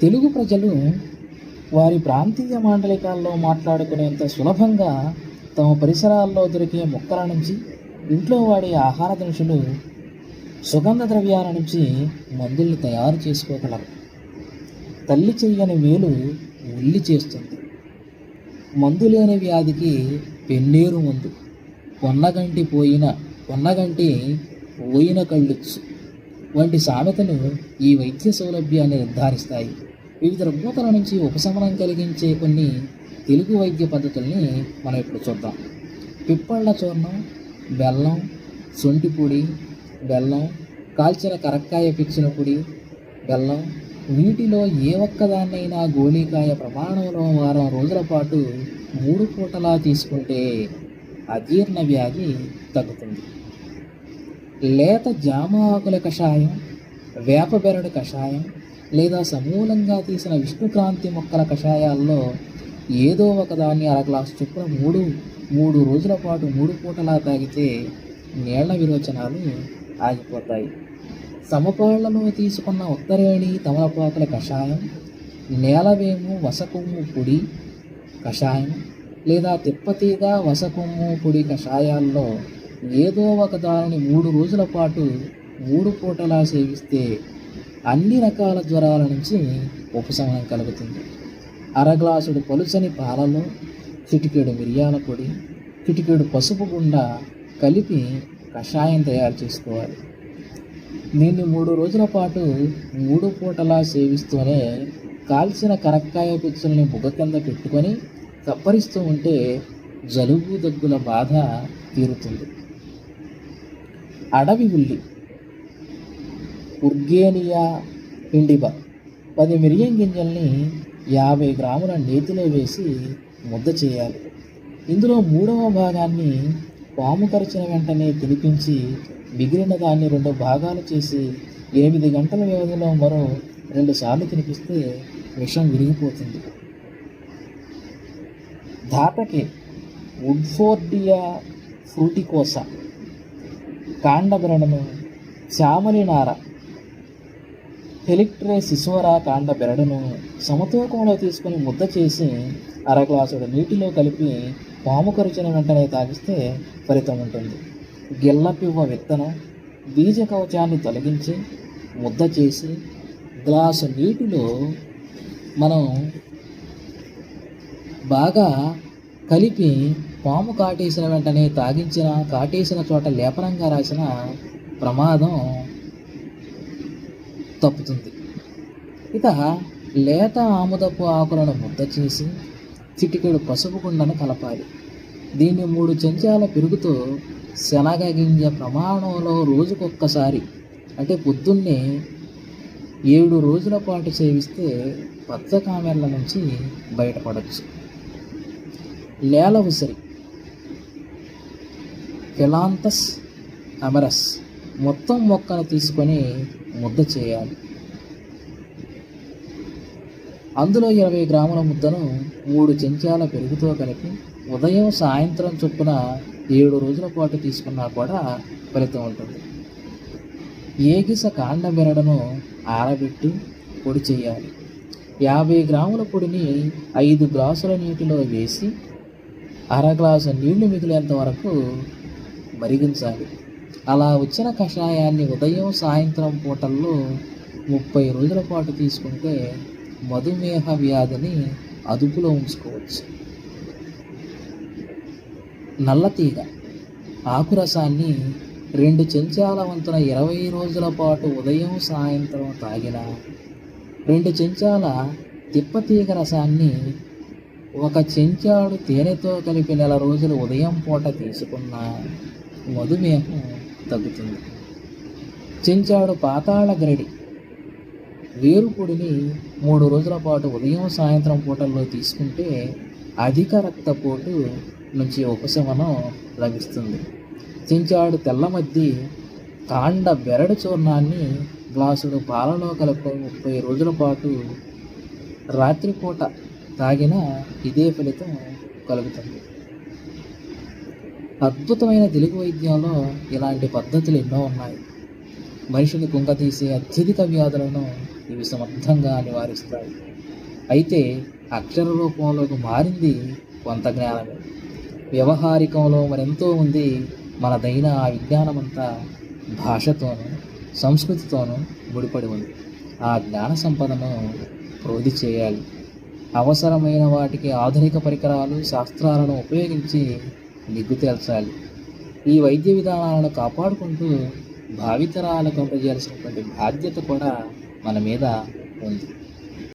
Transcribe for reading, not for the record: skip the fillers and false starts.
తెలుగు ప్రజలు వారి ప్రాంతీయ మాండలికాల్లో మాట్లాడుకునేంత సులభంగా తమ పరిసరాల్లో దొరికే మొక్కల నుంచి, ఇంట్లో వాడే ఆహార దినుసులు, సుగంధ ద్రవ్యాల నుంచి మందుల్ని తయారు చేసుకోగలరు. తల్లి చెయ్యని వేలు ఉల్లి చేస్తుంది. మందు లేని వ్యాధికి పెన్నేరు మందు, పొన్నగంటి పోయిన కళ్ళుచ్చు వంటి సామెతలు ఈ వైద్య సౌలభ్యాన్ని నిర్ధారిస్తాయి. వివిధ రుగ్మతల నుంచి ఉపశమనం కలిగించే కొన్ని తెలుగు వైద్య పద్ధతుల్ని మనం ఇప్పుడు చూద్దాం. పిప్పళ్ళ చూర్ణం, బెల్లం, శొంఠి పొడి, బెల్లం, కాల్చిన కరక్కాయ పిచ్చిన పొడి, బెల్లం, వీటిలో ఏ ఒక్కదాన్నైనా గోళీకాయ ప్రమాణంలో వారం రోజుల పాటు 3 పూటలా తీసుకుంటే అజీర్ణ వ్యాధి తగ్గుతుంది. లేత జామ ఆకుల కషాయం, వేప బెరడు కషాయం లేదా సమూలంగా తీసిన విష్ణుక్రాంతి మొక్కల కషాయాల్లో ఏదో ఒకదాన్ని అర గ్లాసు చొప్పున మూడు రోజుల పాటు 3 పూటలా తాగితే నీళ్ల విరోచనాలు ఆగిపోతాయి. సమపాళ్లలో తీసుకున్న ఉత్తరేణి తమలపాకుల కషాయం, నేలవేము వసకొమ్ము పొడి కషాయం లేదా తిప్పతీగ వసకొమ్ము పొడి కషాయాల్లో ఏదో ఒక దానిని 3 రోజుల పాటు 3 పూటలా సేవిస్తే అన్ని రకాల జ్వరాల నుంచి ఉపశమనం కలుగుతుంది. అర గ్లాసుడు పలుచని పాలలో చిటికెడు మిరియాల పొడి, చిటికెడు పసుపు గుండా కలిపి కషాయం తయారు చేసుకోవాలి. దీన్ని 3 రోజుల పాటు 3 పూటలా సేవిస్తూనే కాల్చిన కరక్కాయ పిచ్చుల్ని బుగ్గ కింద పెట్టుకొని కప్పరిస్తూ ఉంటే జలుబు దగ్గుల బాధ తీరుతుంది. అడవి ఉల్లి, ఉర్గేనియా ఇండిబా 10 మిరియం గింజల్ని 50 గ్రాముల నేతిలో వేసి ముద్ద చేయాలి. ఇందులో 3వ భాగాన్ని పాము కరిచిన వెంటనే తినిపించి మిగిలిన దాన్ని 2 భాగాలు చేసి 8 గంటల వ్యవధిలో మరో 2 సార్లు తినిపిస్తే విషం విరిగిపోతుంది. ధాతకి, వుడ్ఫోర్డియా ఫ్రూటికోసా కాండబెరడును, చామలి నార హెలిక్ట్రే శిశువరా కాండ బెరడును సమతూకంలో తీసుకుని ముద్ద చేసి అర గ్లాసుడు నీటిలో కలిపి పాము కరిచిన వెంటనే తాగిస్తే ఫలితం ఉంటుంది. గిల్లపివ్వ విత్తనం, బీజ కవచాన్ని తొలగించి ముద్ద చేసి గ్లాసు నీటిలో మనం బాగా కలిపి పాము కాటేసిన వెంటనే కాటేసిన చోట లేపనంగా రాసిన ప్రమాదం తప్పుతుంది. ఇక లేత ఆముదపు ఆకులను ముద్ద చేసి చిటికెడు పసుపు గుండను కలపాలి. దీన్ని 3 చెంచాల పెరుగుతో శనగ గింజ ప్రమాణంలో రోజుకొక్కసారి అంటే పొద్దున్నే 7 రోజుల పాటు సేవిస్తే పచ్చకామెర్ల నుంచి బయటపడవచ్చు. నేల ఉసిరి, ఫిలాంతస్ అమరస్ మొత్తం మొక్కను తీసుకొని ముద్ద చేయాలి. అందులో 20 గ్రాముల ముద్దను 3 చెంచాల పెరుగుతో కలిపి ఉదయం సాయంత్రం చొప్పున 7 రోజుల పాటు తీసుకున్నా కూడా ఫలితం ఉంటుంది. ఏగిస కాండ బెరడును ఆరబెట్టి పొడి చేయాలి. 50 గ్రాముల పొడిని 5 గ్లాసుల నీటిలో వేసి అర గ్లాసు నీళ్లు మిగిలేంత వరకు మరిగించాలి. అలా వచ్చిన కషాయాన్ని ఉదయం సాయంత్రం పూటల్లో 30 రోజుల పాటు తీసుకుంటే మధుమేహ వ్యాధిని అదుపులో ఉంచుకోవచ్చు. నల్లతీగ ఆకురసాన్ని 2 చెంచాల వంతున 20 రోజుల పాటు ఉదయం సాయంత్రం తాగిన, 2 చెంచాల తిప్పతీగ రసాన్ని 1 చెంచాడు తేనెతో కలిపి 1 నెల రోజులు ఉదయం పూట తీసుకున్న మధుమేహం తగ్గుతుంది. చెంచాడు పాతాళ గరడి వేరు పొడిని 3 రోజుల పాటు ఉదయం సాయంత్రం పూటల్లో తీసుకుంటే అధిక రక్తపోటు నుంచి ఉపశమనం లభిస్తుంది. చెంచాడు తెల్లమద్ది కాండ బెరడు చూర్ణాన్ని గ్లాసుడు పాలలో కలిపి 30 రోజుల పాటు రాత్రిపూట తాగినా ఇదే ఫలితం కలుగుతుంది. అద్భుతమైన తెలుగు వైద్యంలో ఇలాంటి పద్ధతులు ఎన్నో ఉన్నాయి. మనిషిని కుంగతీసే అత్యధిక వ్యాధులను ఇవి సమర్థంగా నివారిస్తాయి. అయితే అక్షర రూపంలోకి మారింది కొంత జ్ఞానమే. వ్యవహారికంలో మరెంతోమంది మనదైన ఆ విజ్ఞానమంతా భాషతోనూ సంస్కృతితోనూ ముడిపడి ఉంది. ఆ జ్ఞాన సంపదను ప్రోధి చేయాలి. అవసరమైన వాటికి ఆధునిక పరికరాలు శాస్త్రాలను ఉపయోగించి నిగ్గు తేల్చాలి. ఈ వైద్య విధానాలను కాపాడుకుంటూ భావితరాలకు అందజేయాల్సినటువంటి బాధ్యత కూడా మన మీద ఉంది.